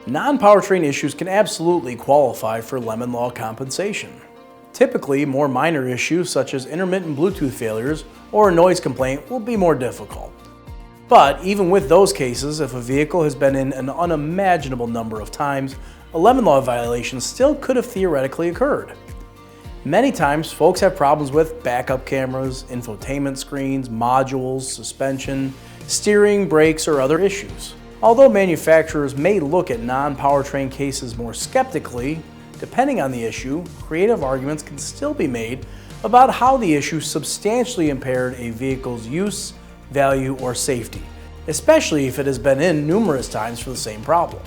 Non-powertrain issues can absolutely qualify for lemon law compensation. Typically, more minor issues such as intermittent Bluetooth failures or a noise complaint will be more difficult. But even with those cases, if a vehicle has been in an unimaginable number of times, a lemon law violation still could have theoretically occurred. Many times, folks have problems with backup cameras, infotainment screens, modules, suspension, steering, brakes, or other issues. Although manufacturers may look at non-powertrain cases more skeptically, depending on the issue, creative arguments can still be made about how the issue substantially impaired a vehicle's use, value, or safety, especially if it has been in numerous times for the same problem.